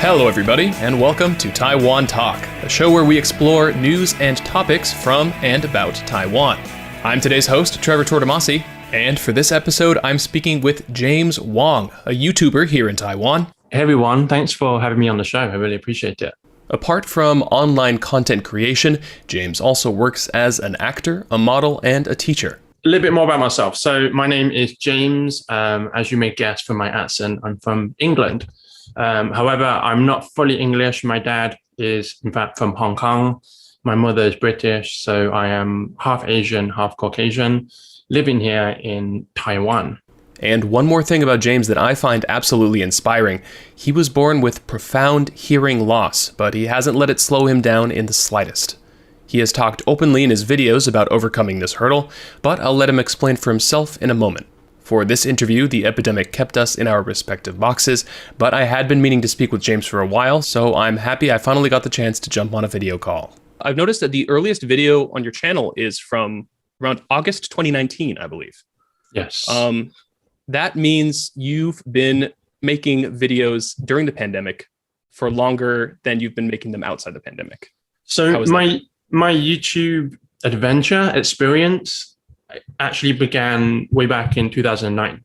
Hello everybody, and welcome to Taiwan Talk, a show where we explore news and topics from and about Taiwan. I'm today's host, Trevor Tortomasi, and for this episode, I'm speaking with James Wong, a YouTuber here in Taiwan. Hey everyone, thanks for having me on the show. I really appreciate it. Apart from online content creation, James also works as an actor, a model, and a teacher. A little bit more about myself. So my name is James. As you may guess from my accent, I'm from England. However, I'm not fully English. My dad is, in fact, from Hong Kong. My mother is British, so I am half Asian, half Caucasian, living here in Taiwan. And one more thing about James that I find absolutely inspiring. He was born with profound hearing loss, but he hasn't let it slow him down in the slightest. He has talked openly in his videos about overcoming this hurdle, but I'll let him explain for himself in a moment. For this interview, the epidemic kept us in our respective boxes, but I had been meaning to speak with James for a while, so I'm happy I finally got the chance to jump on a video call. I've noticed that the earliest video on your channel is from around August 2019, I believe. Yes. That means you've been making videos during the pandemic for longer than you've been making them outside the pandemic. So my YouTube adventure experience actually began way back in 2009.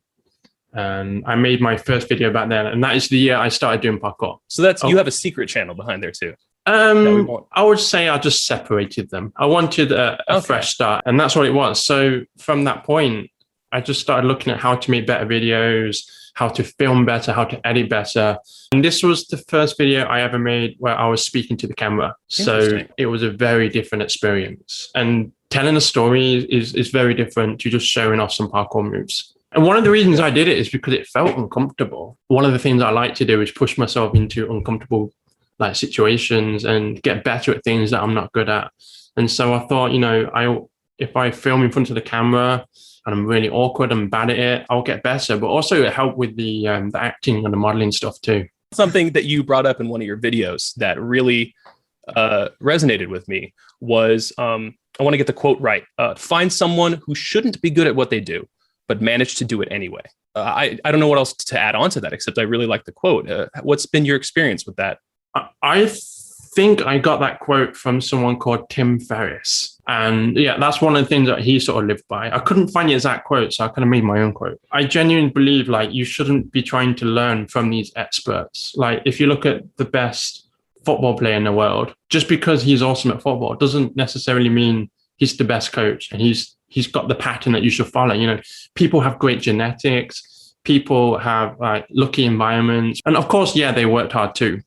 I made my first video back then, and that is the year I started doing parkour. So you have a secret channel behind there too. I would say I just separated them. I wanted a fresh start, and that's what it was. So from that point, I just started looking at how to make better videos, how to film better, how to edit better. And this was the first video I ever made where I was speaking to the camera. So it was a very different experience. And telling a story is very different to just showing off some parkour moves. And one of the reasons I did it is because it felt uncomfortable. One of the things I like to do is push myself into uncomfortable situations and get better at things that I'm not good at. And so I thought, if I film in front of the camera and I'm really awkward and bad at it, I'll get better. But also it helped with the acting and the modeling stuff too. Something that you brought up in one of your videos that really resonated with me was, I want to get the quote right. Find someone who shouldn't be good at what they do, but manage to do it anyway. I don't know what else to add on to that, except I really like the quote. What's been your experience with that? I think I got that quote from someone called Tim Ferriss. And yeah, that's one of the things that he sort of lived by. I couldn't find the exact quote, so I kind of made my own quote. I genuinely believe you shouldn't be trying to learn from these experts. If you look at the best football player in the world, just because he's awesome at football doesn't necessarily mean he's the best coach and he's got the pattern that you should follow. People have great genetics, people have lucky environments. And of course, yeah, they worked hard too.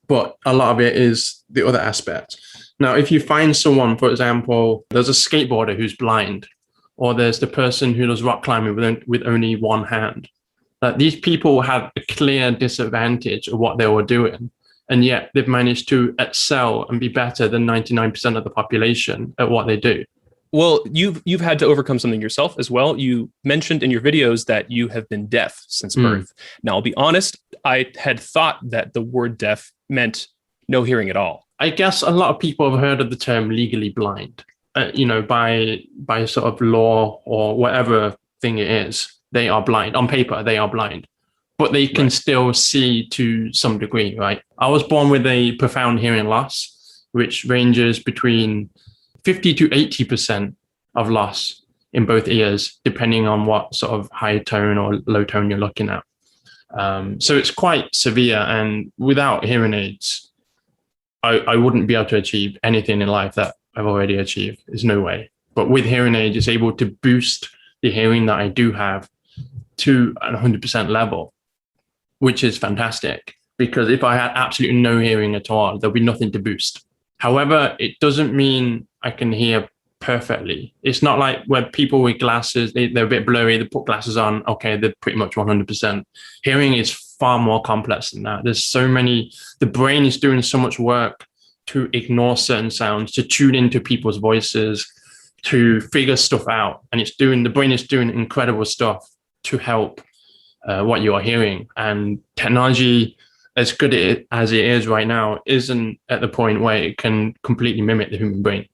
But a lot of it is the other aspect. Now, if you find someone, for example, there's a skateboarder who's blind, or there's the person who does rock climbing with only one hand, these people have a clear disadvantage of what they were doing. And yet they've managed to excel and be better than 99% of the population at what they do. Well, you've had to overcome something yourself as well. You mentioned in your videos that you have been deaf since birth. Now, I'll be honest, I had thought that the word deaf meant no hearing at all. I guess a lot of people have heard of the term legally blind, by sort of law or whatever thing it is. They are blind. On paper, they are blind, but they can still see to some degree, right? I was born with a profound hearing loss, which ranges between 50 to 80% of loss in both ears, depending on what sort of high tone or low tone you're looking at. So it's quite severe, and without hearing aids, I wouldn't be able to achieve anything in life that I've already achieved. There's no way. But with hearing aids, it's able to boost the hearing that I do have to a 100% level, which is fantastic. Because if I had absolutely no hearing at all, there'll be nothing to boost. However, it doesn't mean I can hear perfectly. It's not like where people with glasses, they're a bit blurry, they put glasses on, okay, they're pretty much 100%. Hearing is far more complex than that. There's so many, the brain is doing so much work to ignore certain sounds, to tune into people's voices, to figure stuff out. And the brain is doing incredible stuff to help what you are hearing. And technology, as good as it is right now, isn't at the point where it can completely mimic the human brain.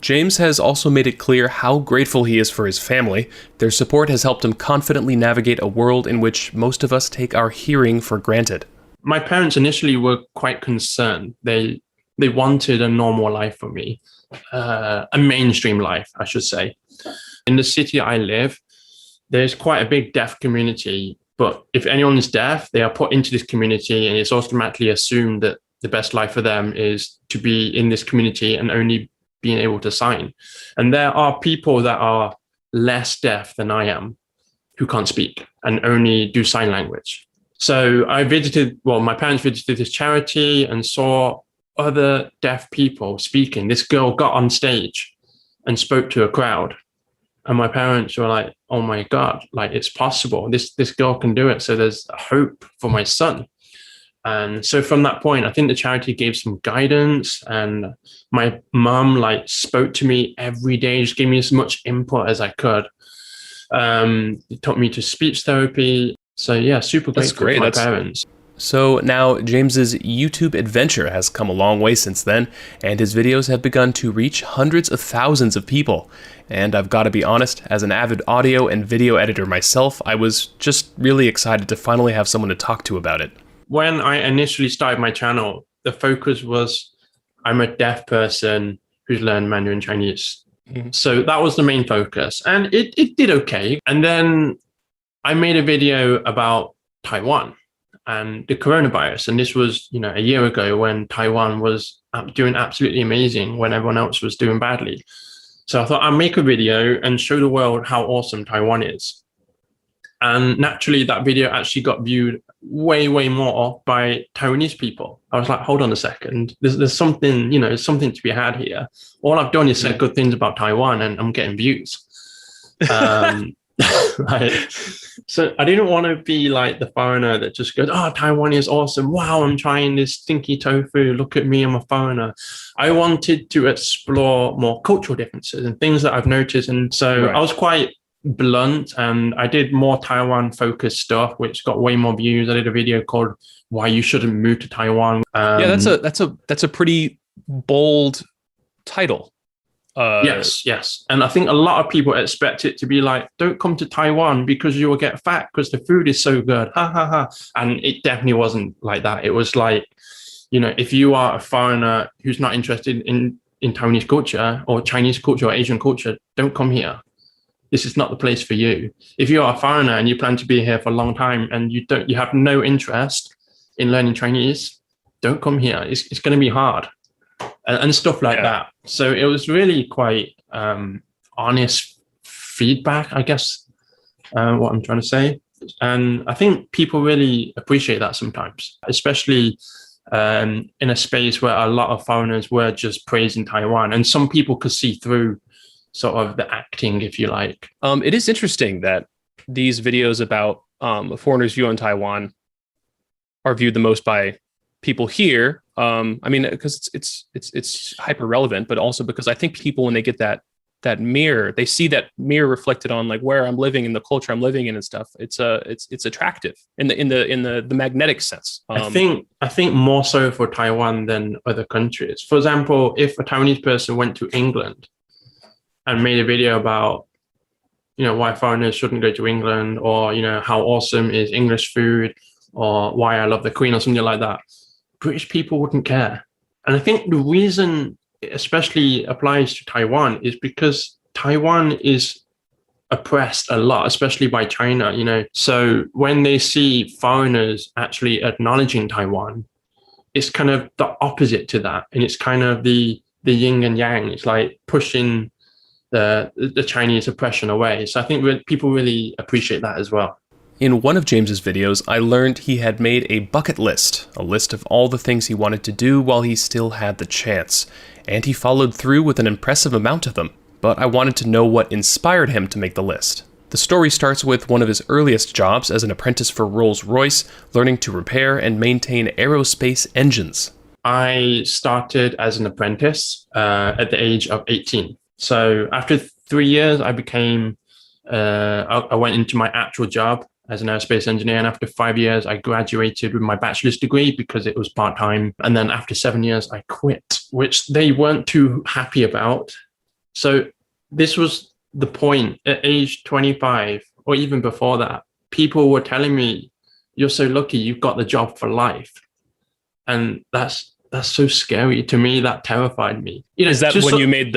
James has also made it clear how grateful he is for his family. Their support has helped him confidently navigate a world in which most of us take our hearing for granted. My parents initially were quite concerned. They wanted a normal life for me, a mainstream life, I should say. In the city I live, there's quite a big deaf community, but if anyone is deaf, they are put into this community and it's automatically assumed that the best life for them is to be in this community and only being able to sign. And there are people that are less deaf than I am who can't speak and only do sign language. So my parents visited this charity and saw other deaf people speaking. This girl got on stage and spoke to a crowd. And my parents were like, oh my God, like it's possible. This girl can do it. So there's hope for my son. And so from that point, I think the charity gave some guidance, and my mom like spoke to me every day, just gave me as much input as I could. It taught me to speech therapy. So yeah, super grateful to my parents. So now James's YouTube adventure has come a long way since then, and his videos have begun to reach hundreds of thousands of people. And I've got to be honest, as an avid audio and video editor myself, I was just really excited to finally have someone to talk to about it. When I initially started my channel, the focus was I'm a deaf person who's learned Mandarin Chinese. Mm-hmm. So that was the main focus, and it did okay. And then I made a video about Taiwan and the coronavirus. And this was, a year ago when Taiwan was doing absolutely amazing when everyone else was doing badly. So I thought I'd make a video and show the world how awesome Taiwan is. And naturally, that video actually got viewed way, way more by Taiwanese people. I was like, hold on a second. There's something, something to be had here. All I've done is say good things about Taiwan and I'm getting views. Right. So I didn't want to be like the foreigner that just goes, oh, Taiwan is awesome. Wow, I'm trying this stinky tofu. Look at me, I'm a foreigner. I wanted to explore more cultural differences and things that I've noticed. And so I was quite blunt, and I did more Taiwan focused stuff, which got way more views. I did a video called Why You Shouldn't Move to Taiwan. That's a pretty bold title. Yes. And I think a lot of people expect it to be like, don't come to Taiwan because you will get fat because the food is so good. Ha ha ha. And it definitely wasn't like that. It was like, if you are a foreigner who's not interested in Taiwanese culture or Chinese culture or Asian culture, don't come here. This is not the place for you. If you are a foreigner and you plan to be here for a long time and you have no interest in learning Chinese, don't come here. It's going to be hard. And stuff like that. So it was really quite honest feedback, I guess, what I'm trying to say. And I think people really appreciate that sometimes, especially in a space where a lot of foreigners were just praising Taiwan. And some people could see through sort of the acting, if you like. It is interesting that these videos about a foreigner's view on Taiwan are viewed the most by people here. Because it's hyper relevant, but also because I think people, when they get that mirror, they see that mirror reflected on like where I'm living and the culture I'm living in and stuff. It's attractive in the magnetic sense. I think more so for Taiwan than other countries. For example, if a Taiwanese person went to England and made a video about why foreigners shouldn't go to England, or how awesome is English food, or why I love the Queen or something like that, British people wouldn't care. And I think the reason it especially applies to Taiwan is because Taiwan is oppressed a lot, especially by China, So when they see foreigners actually acknowledging Taiwan, it's kind of the opposite to that. And it's kind of the yin and yang. It's like pushing the Chinese oppression away. So I think people really appreciate that as well. In one of James's videos, I learned he had made a bucket list, a list of all the things he wanted to do while he still had the chance, and he followed through with an impressive amount of them. But I wanted to know what inspired him to make the list. The story starts with one of his earliest jobs as an apprentice for Rolls-Royce, learning to repair and maintain aerospace engines. I started as an apprentice at the age of 18. So after 3 years, I went into my actual job as an aerospace engineer. And after 5 years, I graduated with my bachelor's degree because it was part-time. And then after 7 years, I quit, which they weren't too happy about. So this was the point at age 25, or even before that. People were telling me you're so lucky, you've got the job for life. And that's so scary to me. That terrified me. Is that when you made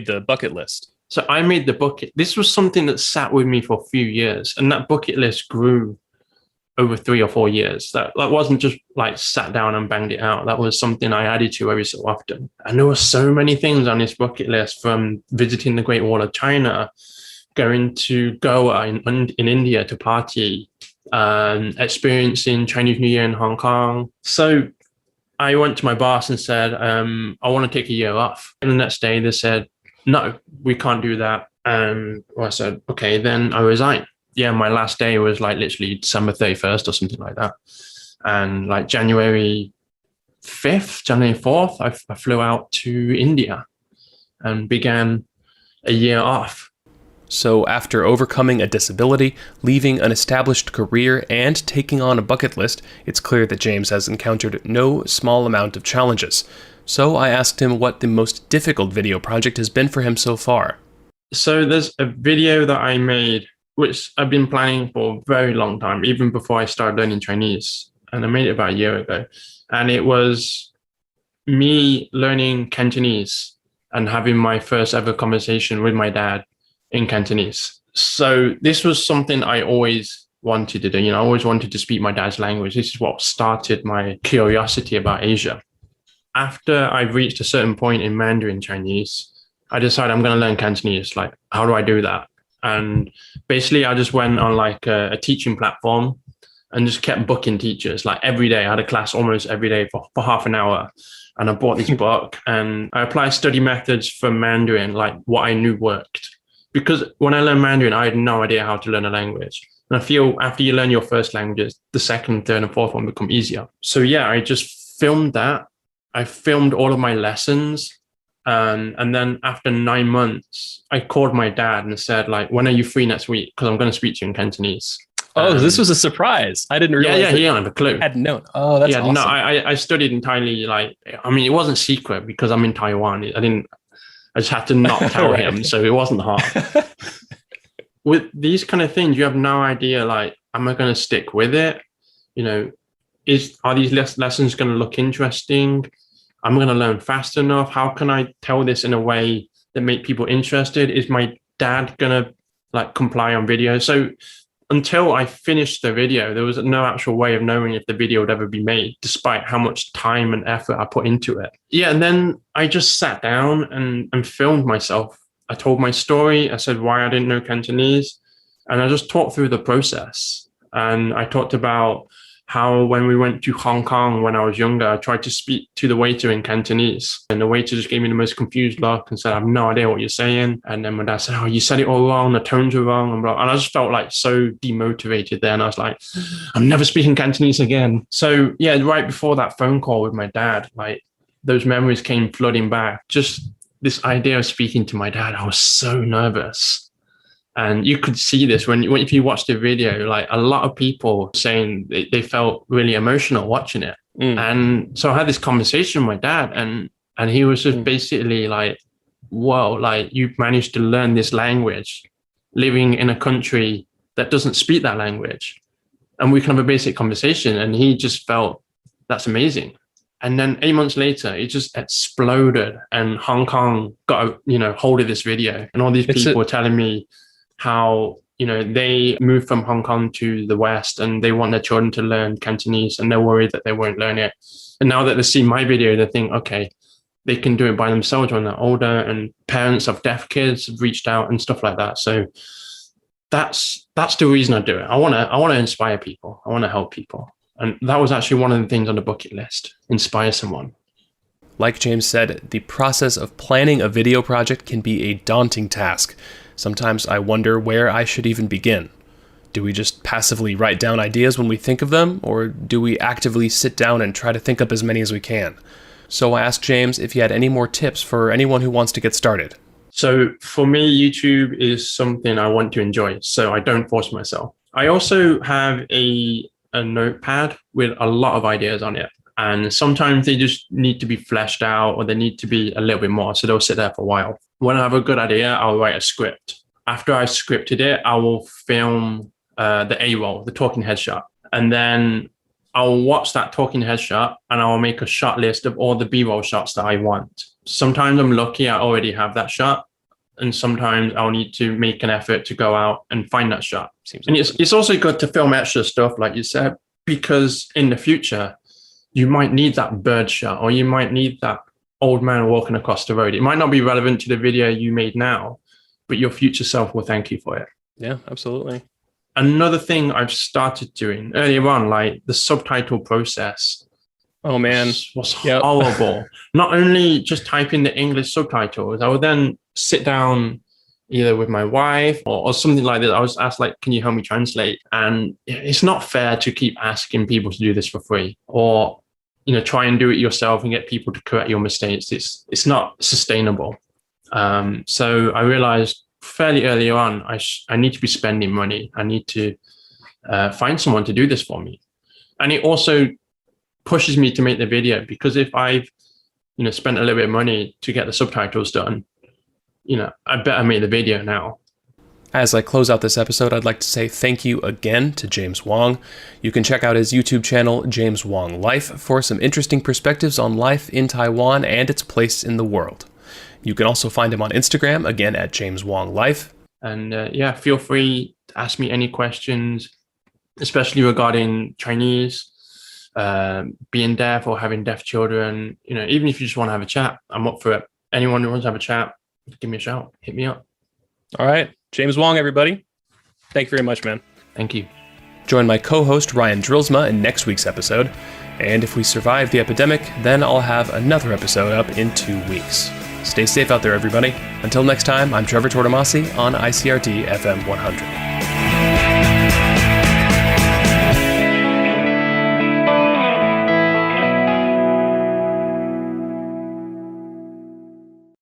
the bucket list? So I made the bucket. This was something that sat with me for a few years, and that bucket list grew over 3 or 4 years. That wasn't just like sat down and banged it out. That was something I added to every so often. And there were so many things on this bucket list, from visiting the Great Wall of China, going to Goa in India to party, experiencing Chinese New Year in Hong Kong. So I went to my boss and said, I want to take a year off. And the next day they said, no, we can't do that. And I said, okay, then I resign. Yeah, my last day was like literally December 31st or something like that. And like January 5th, January 4th, I flew out to India and began a year off. So after overcoming a disability, leaving an established career, and taking on a bucket list, it's clear that James has encountered no small amount of challenges. So I asked him what the most difficult video project has been for him so far. So there's a video that I made, which I've been planning for a very long time, even before I started learning Chinese. And I made it about a year ago. And it was me learning Cantonese and having my first ever conversation with my dad in Cantonese. So this was something I always wanted to do. I always wanted to speak my dad's language. This is what started my curiosity about Asia. After I reached a certain point in Mandarin Chinese, I decided I'm going to learn Cantonese. Like, how do I do that? And basically, I just went on like a teaching platform and just kept booking teachers. Like every day, I had a class almost every day for half an hour. And I bought this book and I applied study methods for Mandarin, like what I knew worked. Because when I learned Mandarin, I had no idea how to learn a language. And I feel after you learn your first languages, the second, third, and fourth one become easier. So yeah, I just filmed that. I filmed all of my lessons. And then after 9 months, I called my dad and said, like, when are you free next week? Because I'm going to speak to you in Cantonese. Oh, this was a surprise. I didn't realize. Yeah, he didn't have a clue. Hadn't known. Oh, that's awesome. No, I studied entirely, like, I mean, it wasn't secret because I'm in Taiwan. I just had to not tell Right. him. So it wasn't hard. With these kind of things, you have no idea, like, am I going to stick with it? Are these lessons going to look interesting? I'm going to learn fast enough. How can I tell this in a way that make people interested? Is my dad going to like comply on video? So until I finished the video, there was no actual way of knowing if the video would ever be made, despite how much time and effort I put into it. Yeah, and then I just sat down and filmed myself. I told my story. I said why I didn't know Cantonese. And I just talked through the process. And I talked about how when we went to Hong Kong when I was younger, I tried to speak to the waiter in Cantonese. And the waiter just gave me the most confused look and said, I have no idea what you're saying. And then my dad said, oh, you said it all wrong. The tones were wrong. And I just felt like so demotivated there. And I was like, I'm never speaking Cantonese again. So yeah, right before that phone call with my dad, like those memories came flooding back. Just this idea of speaking to my dad, I was so nervous. And you could see this if you watch the video, like a lot of people saying they felt really emotional watching it. And so I had this conversation with my dad and he was just basically like, whoa, like you've managed to learn this language living in a country that doesn't speak that language. And we can have a basic conversation. And he just felt that's amazing. And then 8 months later, it just exploded and Hong Kong got hold of this video. And all these people were telling me how, they moved from Hong Kong to the West and they want their children to learn Cantonese and they're worried that they won't learn it. And now that they see my video, they think, okay, they can do it by themselves when they're older, and parents of deaf kids have reached out and stuff like that. So that's the reason I do it. I want to inspire people. I want to help people. And that was actually one of the things on the bucket list, inspire someone. Like James said, the process of planning a video project can be a daunting task. Sometimes I wonder where I should even begin. Do we just passively write down ideas when we think of them, or do we actively sit down and try to think up as many as we can? So I asked James if he had any more tips for anyone who wants to get started. So for me, YouTube is something I want to enjoy, so I don't force myself. I also have a notepad with a lot of ideas on it. And sometimes they just need to be fleshed out or they need to be a little bit more. So they'll sit there for a while. When I have a good idea, I'll write a script. After I've scripted it, I will film the A-roll, the talking head shot. And then I'll watch that talking head shot and I'll make a shot list of all the B-roll shots that I want. Sometimes I'm lucky I already have that shot. And sometimes I'll need to make an effort to go out and find that shot. And it's also good to film extra stuff, like you said, because in the future, you might need that bird shot, or you might need that old man walking across the road. It might not be relevant to the video you made now, but your future self will thank you for it. Yeah, absolutely. Another thing I've started doing earlier on, like the subtitle process. Oh man, was horrible. Not only just type in the English subtitles, I would then sit down either with my wife or something like that. I was asked, like, can you help me translate? And it's not fair to keep asking people to do this for free, or try and do it yourself and get people to correct your mistakes. It's not sustainable. So I realized fairly early on, I need to be spending money. I need to find someone to do this for me. And it also pushes me to make the video, because if I've spent a little bit of money to get the subtitles done, I better make the video now. As I close out this episode, I'd like to say thank you again to James Wong. You can check out his YouTube channel, James Wong Life, for some interesting perspectives on life in Taiwan and its place in the world. You can also find him on Instagram, again at James Wong Life. And feel free to ask me any questions, especially regarding Chinese, being deaf or having deaf children. Even if you just want to have a chat, I'm up for it. Anyone who wants to have a chat, give me a shout. Hit me up. All right. James Wong, everybody. Thank you very much, man. Thank you. Join my co-host Ryan Drillsma in next week's episode. And if we survive the epidemic, then I'll have another episode up in 2 weeks. Stay safe out there, everybody. Until next time, I'm Trevor Tortomasi on ICRT FM 100.